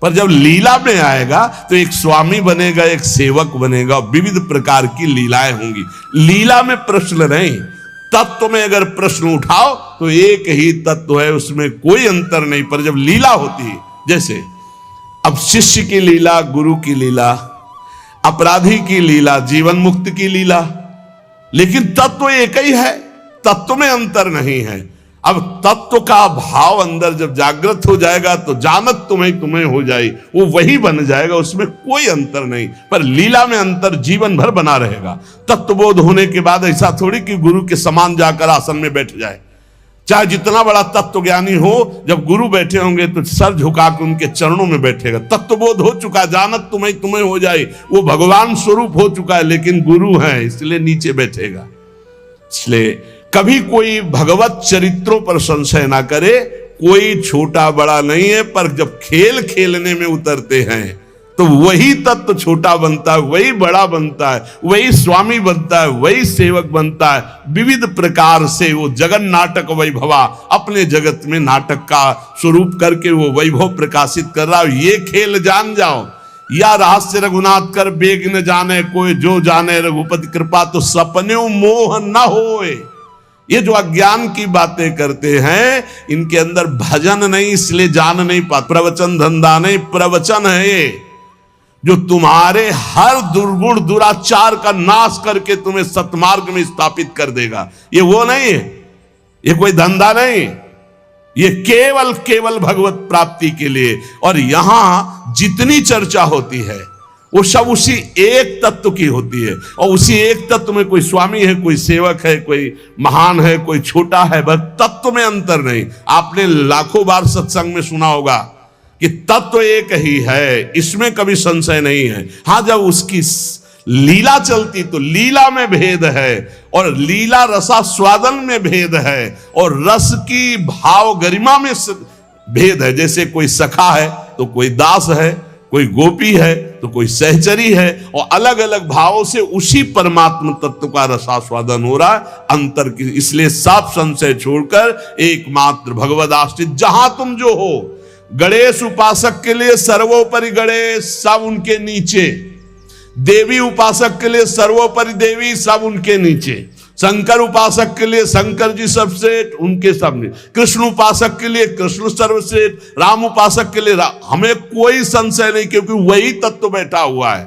पर जब लीला में आएगा तो एक स्वामी बनेगा, एक सेवक बनेगा, विविध प्रकार की लीलाएं होंगी। लीला में प्रश्न नहीं, तत्व में अगर प्रश्न उठाओ तो एक ही तत्व है, उसमें कोई अंतर नहीं। पर जब लीला होती है, जैसे अब शिष्य की लीला, गुरु की लीला, अपराधी की लीला, जीवन मुक्त की लीला, लेकिन तत्व एक ही है, तत्व में अंतर नहीं है। अब तत्व का भाव अंदर जब जागृत हो जाएगा तो जानत तुम्हें हो जाए, वो वही बन जाएगा, उसमें कोई अंतर नहीं। पर लीला में अंतर जीवन भर बना रहेगा। तत्वबोध होने के बाद ऐसा थोड़ी कि गुरु के समान जाकर आसन में बैठ जाए। चाहे जितना बड़ा तत्व ज्ञानी हो, जब गुरु बैठे होंगे तो सर झुका के उनके चरणों में बैठेगा। तत्वबोध हो चुका, जानत तुम्हें हो जाए, वो भगवान स्वरूप हो चुका है, लेकिन गुरु है इसलिए नीचे बैठेगा। इसलिए कभी कोई भगवत चरित्रों पर संशय ना करे। कोई छोटा बड़ा नहीं है, पर जब खेल खेलने में उतरते हैं तो वही तत्व छोटा बनता है, वही बड़ा बनता है, वही स्वामी बनता है, वही सेवक बनता है। विविध प्रकार से वो जगन नाटक वैभवा, अपने जगत में नाटक का स्वरूप करके वो वैभव प्रकाशित कर रहा है। ये खेल जान जाओ। या रहस्य रघुनाथ कर बेग न जाने कोई, जो जाने रघुपति कृपा तो सपने मोह न होए। ये जो अज्ञान की बातें करते हैं, इनके अंदर भजन नहीं, इसलिए जान नहीं पाते। प्रवचन धंधा नहीं, प्रवचन है ये, जो तुम्हारे हर दुर्गुण दुराचार का नाश करके तुम्हें सतमार्ग में स्थापित कर देगा। ये वो नहीं है, ये कोई धंधा नहीं, ये केवल केवल भगवत प्राप्ति के लिए। और यहां जितनी चर्चा होती है वो सब उसी एक तत्व की होती है, और उसी एक तत्व में कोई स्वामी है, कोई सेवक है, कोई महान है, कोई छोटा है, बस तत्व में अंतर नहीं। आपने लाखों बार सत्संग में सुना होगा कि तत्व एक ही है, इसमें कभी संशय नहीं है। हां, जब उसकी लीला चलती तो लीला में भेद है, और लीला रसास्वादन में भेद है, और रस की भाव गरिमा में भेद है। जैसे कोई सखा है तो कोई दास है, कोई गोपी है तो कोई सहचरी है, और अलग अलग भावों से उसी परमात्मा तत्व का रसास्वादन हो रहा है। अंतर की, इसलिए सब संशय छोड़कर एकमात्र भगवद आश्रित जहां तुम जो हो। गणेश उपासक के लिए सर्वोपरि गणेश, सब उनके नीचे। देवी उपासक के लिए सर्वोपरि देवी, सब उनके नीचे। शंकर उपासक के लिए शंकर जी सर्वश्रेष्ठ, उनके सामने। कृष्ण उपासक के लिए कृष्ण सर्वश्रेष्ठ, राम उपासक के लिए राम। हमें कोई संशय नहीं, क्योंकि वही तत्व बैठा हुआ है।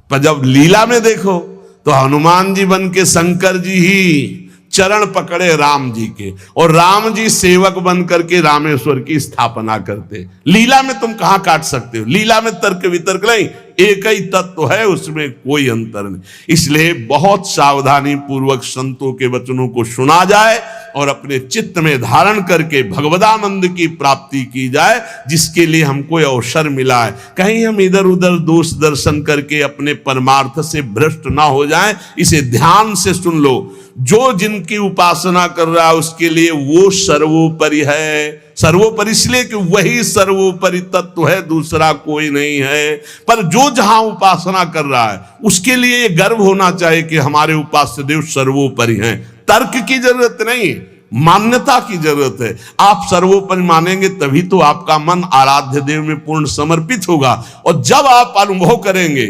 पर जब लीला में देखो तो हनुमान जी बन के शंकर जी ही चरण पकड़े राम जी के, और राम जी सेवक बन करके रामेश्वर की स्थापना करते। लीला में तुम कहां काट सकते हो? लीला में तर्क वितर्क नहीं, एक ही तत्व है, उसमें कोई अंतर नहीं। इसलिए बहुत सावधानी पूर्वक संतों के वचनों को सुना जाए और अपने चित्त में धारण करके भगवदानंद की प्राप्ति की जाए, जिसके लिए हमको अवसर मिला है। कहीं हम इधर उधर दोष दर्शन करके अपने परमार्थ से भ्रष्ट ना हो जाएं, इसे ध्यान से सुन लो। जो जिनकी उपासना कर रहा है उसके लिए वो सर्वोपरि है। सर्वोपरि इसलिए कि वही सर्वोपरि तत्व है, दूसरा कोई नहीं है। पर जो जहां उपासना कर रहा है उसके लिए ये गर्व होना चाहिए कि हमारे उपास्य देव सर्वोपरि हैं। तर्क की जरूरत नहीं, मान्यता की जरूरत है। आप सर्वोपरि मानेंगे तभी तो आपका मन आराध्य देव में पूर्ण समर्पित होगा, और जब आप अनुभव करेंगे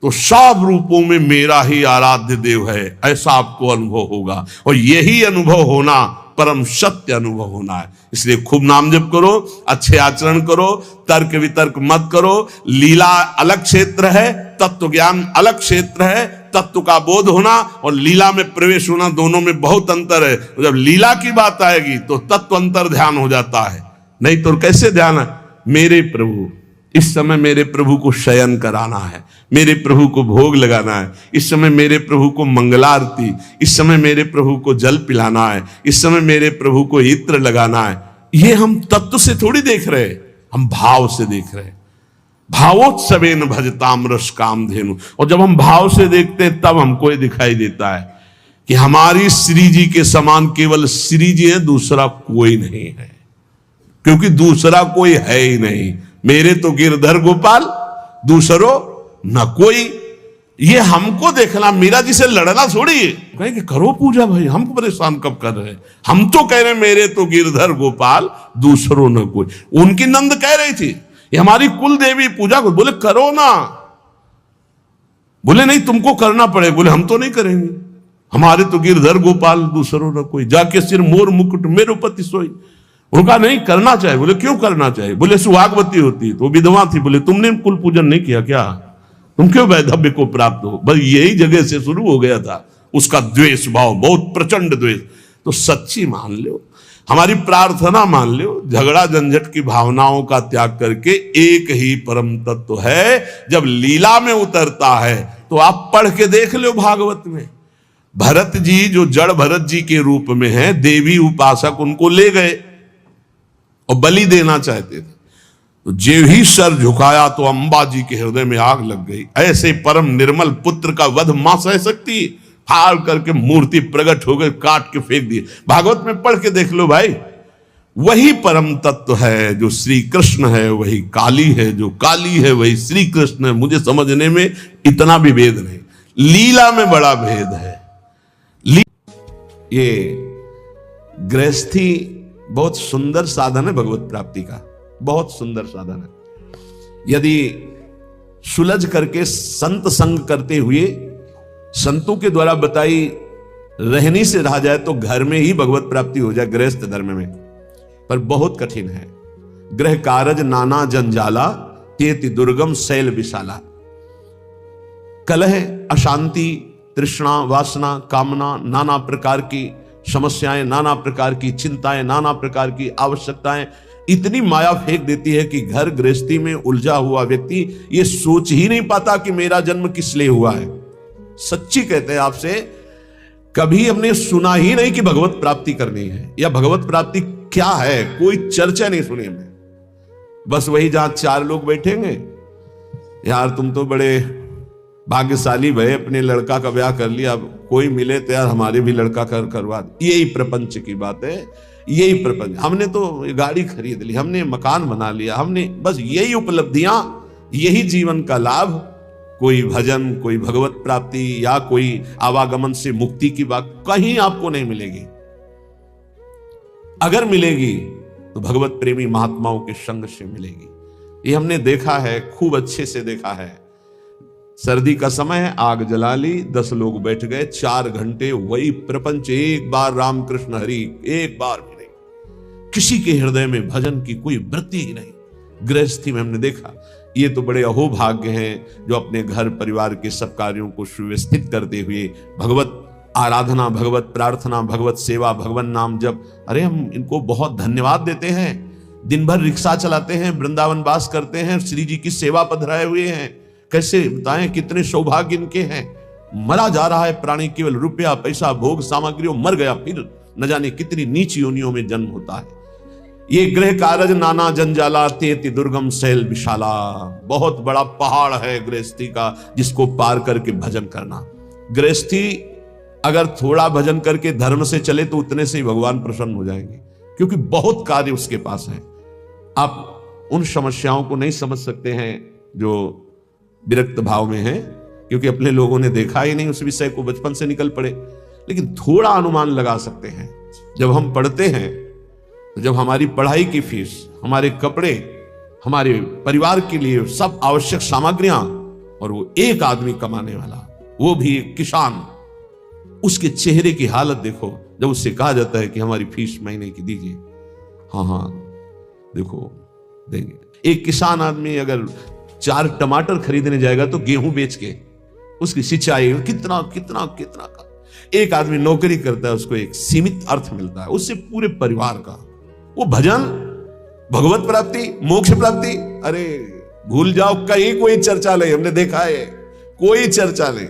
तो सब रूपों में मेरा ही आराध्य देव है, ऐसा आपको अनुभव होगा। और यही अनुभव होना परम सत्य अनुभव होना है। इसलिए खूब नाम जप करो, अच्छे आचरण करो, तर्क वितर्क मत करो। लीला अलग क्षेत्र है, तत्व ज्ञान अलग क्षेत्र है। तत्व का बोध होना और लीला में प्रवेश होना, दोनों में बहुत अंतर है। जब लीला की बात आएगी तो तत्व अंतर ध्यान हो जाता है, नहीं तो कैसे ध्यान है? मेरे प्रभु, इस समय मेरे प्रभु को शयन कराना है, मेरे प्रभु को भोग लगाना है, इस समय मेरे प्रभु को मंगलारती, इस समय मेरे प्रभु को जल पिलाना है, इस समय मेरे प्रभु को इत्र लगाना है। ये हम तत्व से थोड़ी देख रहे, हम भाव से देख रहे। भावोत्सवेन भजताम रस कामधेनु। और जब हम भाव से देखते हैं तब हमको ये दिखाई देता है कि हमारी श्री जी के समान केवल श्री जी है, दूसरा कोई नहीं है, क्योंकि दूसरा कोई है ही नहीं। मेरे तो गिरधर गोपाल, दूसरो न कोई। ये हमको देखना, मीरा जी से लड़ना छोड़िए, कहेंगे करो पूजा भाई, हमको परेशान कब कर रहे हैं? हम तो कह रहे हैं मेरे तो गिरधर गोपाल, दूसरो न कोई। उनकी नंद कह रही थी ये हमारी कुल देवी पूजा को, बोले करो ना। बोले नहीं तुमको करना पड़े, बोले हम तो नहीं करेंगे, हमारे तो गिरधर गोपाल, दूसरो न कोई। जाके सिर मोर मुकुट मेरो पति सोई। उनका नहीं करना चाहिए। बोले क्यों करना चाहिए? बोले सुहागवती होती तो विधवा थी। बोले तुमने कुल पूजन नहीं किया क्या? तुम क्यों वैधव्य को प्राप्त हो? बस यही जगह से शुरू हो गया था उसका द्वेष भाव, बहुत प्रचंड द्वेष। तो सच्ची मान लो, हमारी प्रार्थना मान लो, झगड़ा झंझट की भावनाओं का त्याग करके एक ही परम तत्व है। जब लीला में उतरता है तो आप पढ़ के देख लो भागवत में। भरत जी जो जड़ भरत जी के रूप में है, देवी उपासक उनको ले गए और बलि देना चाहते थे, तो जे ही सर झुकाया तो अंबा जी के हृदय में आग लग गई। ऐसे परम निर्मल पुत्र का वध मां सह सकती? फाड़ करके मूर्ति प्रकट हो गई, काट के फेंक दिए। भागवत में पढ़ के देख लो भाई। वही परम तत्व है जो श्री कृष्ण है, वही काली है जो काली है, वही श्री कृष्ण है। मुझे समझने में इतना भी भेद नहीं, लीला में बड़ा भेद है। ये गृहस्थी बहुत सुंदर साधन है भगवत प्राप्ति का, बहुत सुंदर साधन है। यदि सुलझ करके संत संग करते हुए, संतों के द्वारा बताई रहनी से रहा जाए तो घर में ही भगवत प्राप्ति हो जाए गृहस्थ धर्म में, पर बहुत कठिन है। गृह कारज नाना जंजाला, तेति दुर्गम शैल विशाला। कलह, अशांति, तृष्णा, वासना, कामना, नाना प्रकार की समस्याएं, नाना प्रकार की चिंताएं, नाना प्रकार की आवश्यकताएं इतनी माया फेंक देती है कि घर गृहस्थी में उलझा हुआ व्यक्ति ये सोच ही नहीं पाता कि मेरा जन्म किस लिए हुआ है। सच्ची कहते हैं आपसे, कभी हमने सुना ही नहीं कि भगवत प्राप्ति करनी है या भगवत प्राप्ति क्या है, कोई चर्चा नहीं सुनी हमने। बस वही जहां चार लोग बैठेंगे, यार तुम तो बड़े भाग्यशाली भय, अपने लड़का का ब्याह कर लिया, अब कोई मिले तो यार हमारे भी लड़का करवा दे। यही प्रपंच की बात है, यही प्रपंच। हमने तो गाड़ी खरीद ली, हमने मकान बना लिया, हमने बस यही उपलब्धियां, यही जीवन का लाभ। कोई भजन, कोई भगवत प्राप्ति या कोई आवागमन से मुक्ति की बात कहीं आपको नहीं मिलेगी। अगर मिलेगी तो भगवत प्रेमी महात्माओं के संग से मिलेगी। ये हमने देखा है, खूब अच्छे से देखा है। सर्दी का समय है, आग जला ली, 10 लोग बैठ गए, 4 घंटे वही प्रपंच, एक बार रामकृष्ण हरि, एक बार भी नहीं। किसी के हृदय में भजन की कोई वृत्ति ही नहीं। गृहस्थी में हमने देखा, ये तो बड़े अहोभाग्य हैं जो अपने घर परिवार के सब कार्यों को सुव्यवस्थित करते हुए भगवत आराधना, भगवत प्रार्थना, भगवत सेवा, भगवान नाम जप, अरे हम इनको बहुत धन्यवाद देते हैं। दिन भर रिक्शा चलाते हैं, वृंदावन वास करते हैं, श्री जी की सेवा पधराए हुए हैं। कैसे बताएं कितने सौभाग्य इनके हैं। मरा जा रहा है प्राणी, केवल रुपया पैसा भोग सामग्रियों, मर गया, फिर न जाने कितनी नीच योनियों में जन्म होता है। ये गृह कारज नाना जंजाला, तेति दुर्गम शैल विशाला। बहुत बड़ा पहाड़ है गृहस्थी का, जिसको पार करके भजन करना। गृहस्थी अगर थोड़ा भजन करके धर्म से चले तो उतने से ही भगवान प्रसन्न हो जाएंगे, क्योंकि बहुत कार्य उसके पास है। आप उन समस्याओं को नहीं समझ सकते हैं जो विरक्त भाव में है, क्योंकि अपने लोगों ने देखा ही नहीं उस विषय को, बचपन से निकल पड़े। लेकिन थोड़ा अनुमान लगा सकते हैं। जब हम पढ़ते हैं, जब हमारी पढ़ाई की फीस, हमारे कपड़े, हमारे परिवार के लिए सब आवश्यक सामग्रियां, और वो एक आदमी कमाने वाला, वो भी एक किसान, उसके चेहरे की हालत देखो जब उससे कहा जाता है कि हमारी फीस महीने की दीजिए। हाँ हाँ देखो देंगे। एक किसान आदमी अगर 4 टमाटर खरीदने जाएगा तो गेहूं बेच के उसकी सिंचाई कितना कितना कितना का। एक आदमी नौकरी करता है, उसको एक सीमित अर्थ मिलता है, उससे पूरे परिवार का। वो भजन, भगवत प्राप्ति, मोक्ष प्राप्ति, अरे भूल जाओ, कहीं कोई चर्चा नहीं। हमने देखा है, कोई चर्चा नहीं।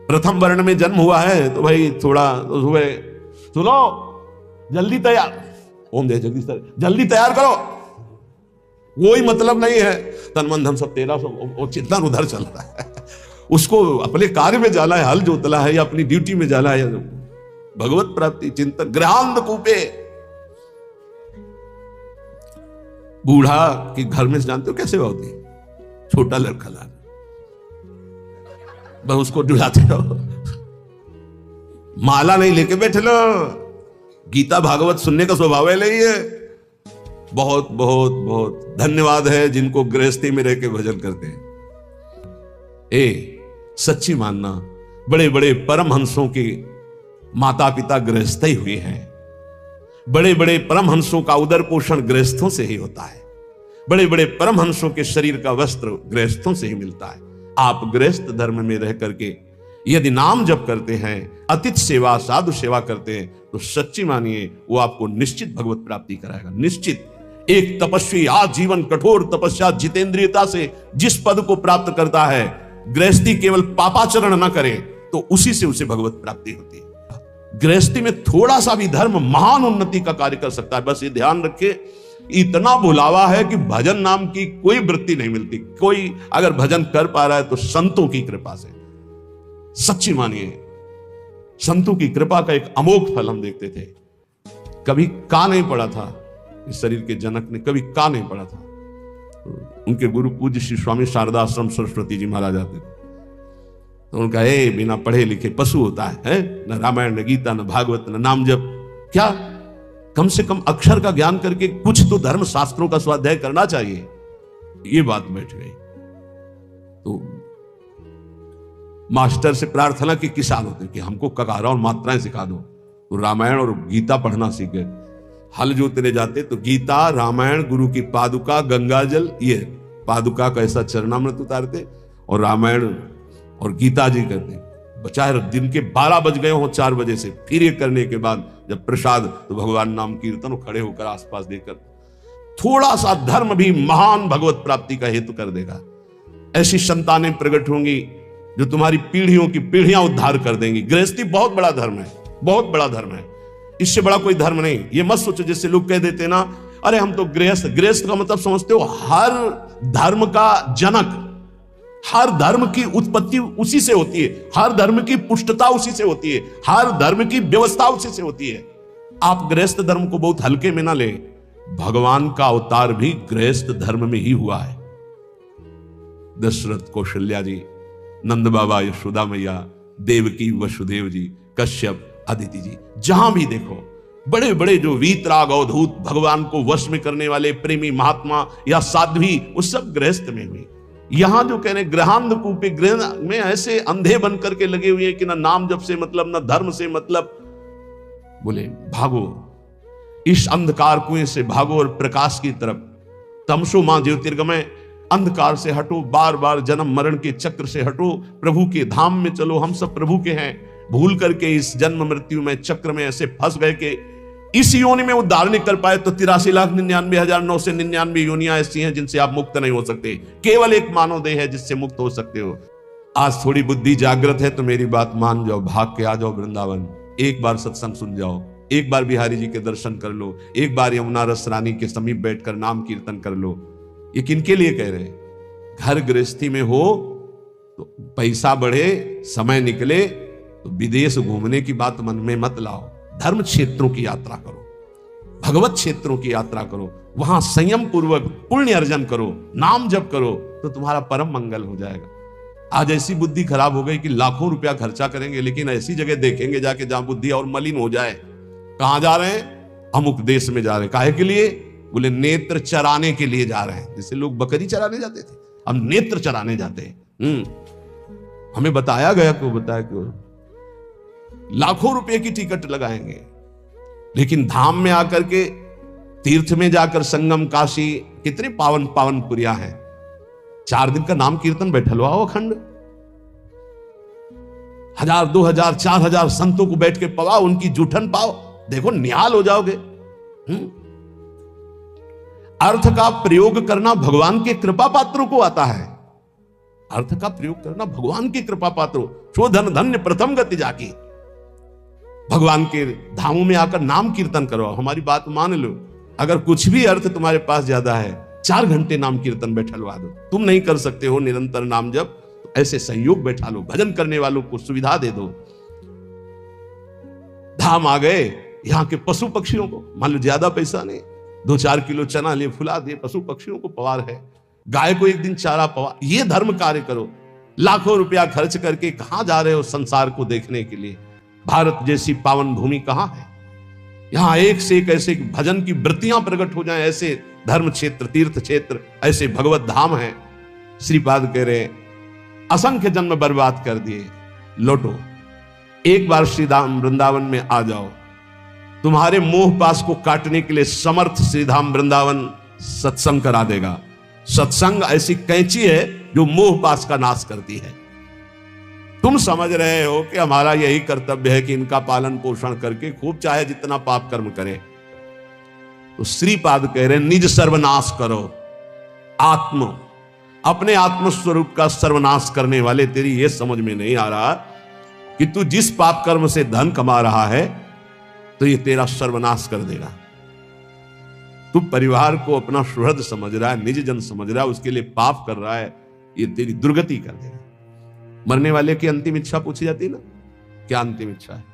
प्रथम वर्ण में जन्म हुआ है तो भाई थोड़ा तो सुबह सुनो, जल्दी तैयार, ओम जय जगदीश, जल्दी तैयार करो, कोई मतलब नहीं है। तन मन धन सब तेरा, सब चिंतन उधर चल रहा है। उसको अपने कार्य में जाना है, हल जोतला है, या अपनी ड्यूटी में जाना है। भगवत प्राप्ति चिंतन गृहांध कूपे। बूढ़ा के घर में जानते हो कैसे होती है? छोटा लड़का ला, बस उसको डुलाते रहो, माला नहीं लेके बैठे लो। गीता भागवत सुनने का स्वभाव है नहीं है। बहुत बहुत बहुत धन्यवाद है जिनको गृहस्थी में रह के भजन करते हैं। सच्ची मानना, बड़े बड़े परमहंसों के माता पिता गृहस्थ ही हुए हैं। बड़े बड़े परमहंसों का उदर पोषण गृहस्थों से ही होता है। बड़े बड़े परमहंसों के शरीर का वस्त्र गृहस्थों से ही मिलता है। आप गृहस्थ धर्म में रह करके यदि नाम जप करते हैं, अतिथि सेवा, साधु सेवा करते हैं, तो सच्ची मानिए वो आपको निश्चित भगवत प्राप्ति कराएगा, निश्चित। एक तपस्वी आजीवन कठोर तपस्या जितेंद्रियता से जिस पद को प्राप्त करता है, गृहस्थी केवल पापाचरण न करे तो उसी से उसे भगवत प्राप्ति होती है। गृहस्थी में थोड़ा सा भी धर्म महान उन्नति का कार्य कर सकता है। बस ये ध्यान रखे, इतना बुलावा है कि भजन नाम की कोई वृत्ति नहीं मिलती। कोई अगर भजन कर पा रहा है तो संतों की कृपा से। सच्ची मानिए, संतों की कृपा का एक अमोघ फल हम देखते थे। कभी का नहीं पड़ा था इस शरीर के जनक ने, कभी का नहीं पड़ा था। उनके गुरु पूज्य श्री स्वामी शारदा आश्रम सरस्वती जी महाराज आते थे, तो उनका बिना पढ़े लिखे पशु होता है? न रामायण, न गीता, न भागवत, न नाम जप, क्या कम से कम अक्षर का ज्ञान करके कुछ तो धर्म शास्त्रों का स्वाध्याय करना चाहिए। ये बात बैठ गई। तो मास्टर से प्रार्थना की किसान होते कि हमको ककारा और मात्राएं सिखा दो, तो रामायण और गीता पढ़ना सीख गए। हल जोतने जाते तो गीता, रामायण, गुरु की पादुका, गंगाजल, ये पादुका का ऐसा चरणामृत उतारते और रामायण और गीता जी करते। चाहे दिन के 12 बज गए हो 4 बजे से, फिर ये करने के बाद जब प्रसाद तो भगवान नाम कीर्तन खड़े होकर आसपास देखकर, थोड़ा सा धर्म भी महान भगवत प्राप्ति का हेतु कर देगा। ऐसी संतानें प्रकट होंगी जो तुम्हारी पीढ़ियों की पीढ़ियां उद्धार कर देंगी। गृहस्थी बहुत बड़ा धर्म है, बहुत बड़ा धर्म है, इससे बड़ा कोई धर्म नहीं। ये मत सोचो जैसे लोग कह देते ना, अरे हम तो गृहस्थ। गृहस्थ का मतलब समझते हो, हर धर्म का जनक, हर धर्म की उत्पत्ति उसी से होती है, हर धर्म की पुष्टता उसी से होती है, हर धर्म की व्यवस्था उसी से होती है। आप गृहस्थ धर्म को बहुत हल्के में ना ले, भगवान का अवतार भी गृहस्थ धर्म में ही हुआ है। दशरथ, कौशल्या जी, नंद बाबा, यशोदा मैया, देवकी, वसुदेव जी, कश्यप, अदिति जी, जहां भी देखो बड़े बड़े जो वीतराग अवधूत, भगवान को वश में करने वाले प्रेमी महात्मा या साध्वी, वो सब गृहस्थ में हुई। यहां जो कह रहे गृहांधकूपे, गृह में ऐसे अंधे बन करके लगे हुए हैं कि ना नाम जप से मतलब, ना धर्म से मतलब। बोले भागो, इस अंधकार कुएं से भागो और प्रकाश की तरफ। तमसो मां ज्योतिर्गमय, अंधकार से हटो, बार बार जन्म मरण के चक्र से हटो, प्रभु के धाम में चलो। हम सब प्रभु के हैं, भूल करके इस जन्म मृत्यु में चक्र में ऐसे फंस गए कि इस योनि में उद्धार नहीं कर पाए। तो 83,99,999 योनियां ऐसी हैं जिनसे आप मुक्त नहीं हो सकते। केवल एक मानव देह है जिससे मुक्त हो सकते हो। आज थोड़ी बुद्धि जागृत है तो मेरी बात मान जाओ, भाग के आ जाओ वृंदावन। एक बार सत्संग सुन जाओ, एक बार बिहारी जी के दर्शन कर लो, एक बार यमुना रस रानी के समीप बैठकर नाम कीर्तन कर लो। ये किनके लिए कह रहे हैं? घर गृहस्थी में हो तो पैसा बढ़े, समय निकले तो विदेश घूमने की बात मन में मत लाओ। धर्म क्षेत्रों की यात्रा करो, भगवत क्षेत्रों की यात्रा करो, वहां संयम पूर्वक पुण्य अर्जन करो, नाम जप करो, तो तुम्हारा परम मंगल हो जाएगा। आज ऐसी बुद्धि खराब हो गई कि लाखों रुपया खर्चा करेंगे लेकिन ऐसी जगह देखेंगे जाके जहां बुद्धि और मलिन हो जाए। कहां जा रहे हैं? अमुक देश में जा रहे हैं। काहे के लिए? बोले नेत्र चराने के लिए जा रहे हैं। जैसे लोग बकरी चराने जाते थे, हम नेत्र चराने जाते हैं। हमें बताया गया, क्यों बताया, क्यों? लाखों रुपए की टिकट लगाएंगे लेकिन धाम में आकर के, तीर्थ में जाकर, संगम, काशी, कितने पावन पावन पुरिया हैं। 4 दिन का नाम कीर्तन बैठल हुआ अखंड, 1000, 2000, 4000 संतों को बैठ के पवाओ, उनकी जूठन पाओ, देखो निहाल हो जाओगे। अर्थ का प्रयोग करना भगवान के कृपा पात्रों को आता है। अर्थ का प्रयोग करना भगवान के कृपा पात्रों, शोधन धन्य प्रथम गति जाकी। भगवान के धामों में आकर नाम कीर्तन करो। हमारी बात मान लो, अगर कुछ भी अर्थ तुम्हारे पास ज्यादा है, 4 घंटे नाम कीर्तन बैठलवा दो। तुम नहीं कर सकते हो निरंतर नाम जप, तो ऐसे संयोग बैठा लो, भजन करने वालों को सुविधा दे दो। धाम आ गए, यहाँ के पशु पक्षियों को, मान लो ज्यादा पैसा नहीं, 2-4 किलो चना ले फुला दिए, पशु पक्षियों को पवार है, गाय को एक दिन चारा पवार, ये धर्म कार्य करो। लाखों रुपया खर्च करके कहां जा रहे हो संसार को देखने के लिए? भारत जैसी पावन भूमि कहां है? यहां एक से एक ऐसे भजन की वृत्तियां प्रकट हो जाएं, ऐसे धर्म क्षेत्र, तीर्थ क्षेत्र, ऐसे भगवत धाम है। श्रीपाद कह रहे असंख्य जन्म बर्बाद कर दिए, लौटो, एक बार श्रीधाम वृंदावन में आ जाओ। तुम्हारे मोह पास को काटने के लिए समर्थ श्रीधाम वृंदावन सत्संग करा देगा। सत्संग ऐसी कैंची है जो मोह पास का नाश करती है। तुम समझ रहे हो कि हमारा यही कर्तव्य है कि इनका पालन पोषण करके खूब चाहे जितना पाप कर्म करे, तो श्रीपाद कह रहे निज सर्वनाश करो। आत्म, अपने आत्म स्वरूप का सर्वनाश करने वाले, तेरी यह समझ में नहीं आ रहा कि तू जिस पाप कर्म से धन कमा रहा है तो ये तेरा सर्वनाश कर देगा। तू परिवार को अपना सुहृद समझ रहा है, निज जन समझ रहा है, उसके लिए पाप कर रहा है, ये तेरी दुर्गति कर देगा। मरने वाले की अंतिम इच्छा पूछी जाती है ना, क्या अंतिम इच्छा है?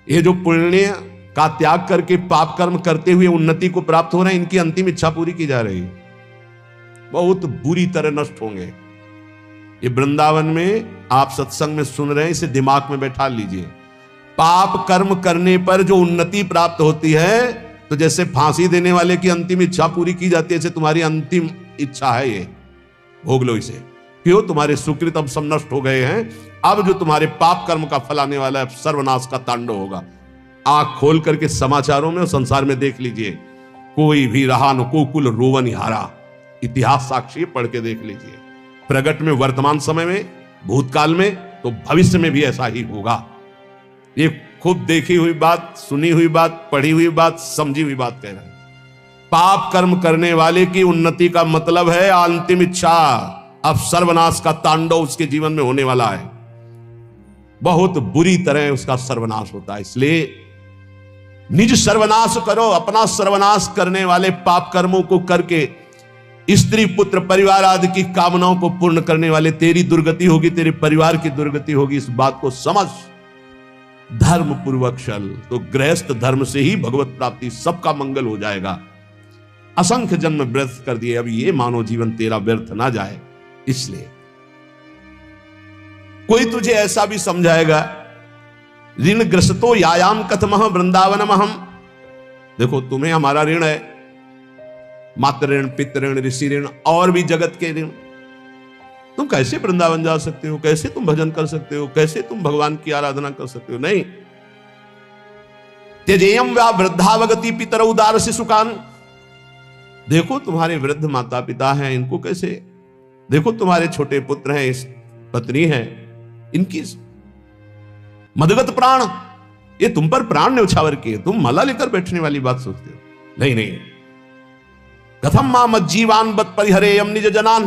ये जो पुण्य का त्याग करके पाप कर्म करते हुए उन्नति को प्राप्त हो रहे हैं, इनकी अंतिम इच्छा पूरी की जा रही है। बहुत बुरी तरह नष्ट होंगे। ये वृंदावन में आप सत्संग में सुन रहे हैं, इसे दिमाग में बैठा लीजिए। पाप कर्म करने पर जो उन्नति प्राप्त होती है, तो जैसे फांसी देने वाले की अंतिम इच्छा पूरी की जाती है, ऐसे तुम्हारी अंतिम इच्छा है ये, भोग लो इसे। क्यों? तुम्हारे सुकृत अब सब नष्ट हो गए हैं। अब जो तुम्हारे पाप कर्म का फल आने वाला है, सर्वनाश का तांडव होगा। आंख खोल करके समाचारों में और संसार में देख लीजिए, कोई भी रहा न कोकुल रोवन हारा। इतिहास साक्षी, पढ़ के देख लीजिए। प्रगट में वर्तमान समय में, भूतकाल में, तो भविष्य में भी ऐसा ही होगा। ये खुद देखी हुई बात, सुनी हुई बात, पढ़ी हुई बात, समझी हुई बात कह रहे हैं। पाप कर्म करने वाले की उन्नति का मतलब है अंतिम इच्छा। अब सर्वनाश का तांडव उसके जीवन में होने वाला है, बहुत बुरी तरह उसका सर्वनाश होता है। इसलिए निज सर्वनाश करो। अपना सर्वनाश करने वाले पाप कर्मों को करके स्त्री पुत्र परिवार आदि की कामनाओं को पूर्ण करने वाले तेरी दुर्गति होगी, तेरे परिवार की दुर्गति होगी। इस बात को समझ, धर्म पूर्वक चल, तो गृहस्थ धर्म से ही भगवत प्राप्ति, सबका मंगल हो जाएगा। असंख्य जन्म व्यर्थ कर दिए, अब ये मानव जीवन तेरा व्यर्थ ना जाए। इसलिए कोई तुझे ऐसा भी समझाएगा, ऋण ग्रस्तो यायाम कथमह वृंदावनम हम। देखो, तुम्हें हमारा ऋण है, मातृ ऋण, पितृ ऋण, ऋषि ऋण और भी जगत के ऋण। तुम कैसे वृंदावन जा सकते हो? कैसे तुम भजन कर सकते हो? कैसे तुम भगवान की आराधना कर सकते हो? नहीं। त्यजेयम व्या वृद्धावगति पितर उदार शिशुकान। देखो, तुम्हारे वृद्ध माता पिता हैं, इनको कैसे? देखो, तुम्हारे छोटे पुत्र हैं, पत्नी है, इनकी मदगत प्राण, ये तुम पर प्राण न्यौछावर किए, तुम माला लेकर बैठने वाली बात सोचते हो? नहीं नहीं। कथम मां मज्जीवान बत परिहरेयम निज जनान।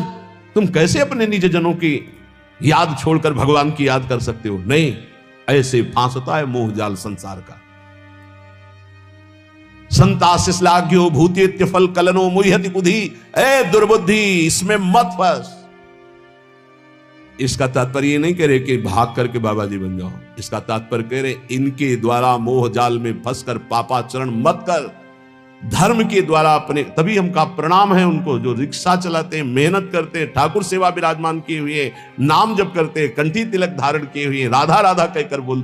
तुम कैसे अपने निज जनों की याद छोड़कर भगवान की याद कर सकते हो? नहीं। ऐसे फांसता है मोह जाल संसार का। संताशिश्लाघ्यो भूतेत्य फल कलनो मुह्यति बुद्धि। ए दुर्बुद्धि, इसमें मत फंस। इसका तात्पर्य ये नहीं कह रहे कि भाग करके बाबा जी बन जाओ। इसका तात्पर्य कह रहे इनके द्वारा मोह जाल में फंसकर पापाचरण मत कर। धर्म के द्वारा अपने, तभी हमका प्रणाम है उनको जो रिक्शा चलाते हैं, मेहनत करते हैं, ठाकुर सेवा विराजमान किए हुए, नाम जप करते हैं, कंठी तिलक धारण किए हुए, राधा राधा कहकर बोलते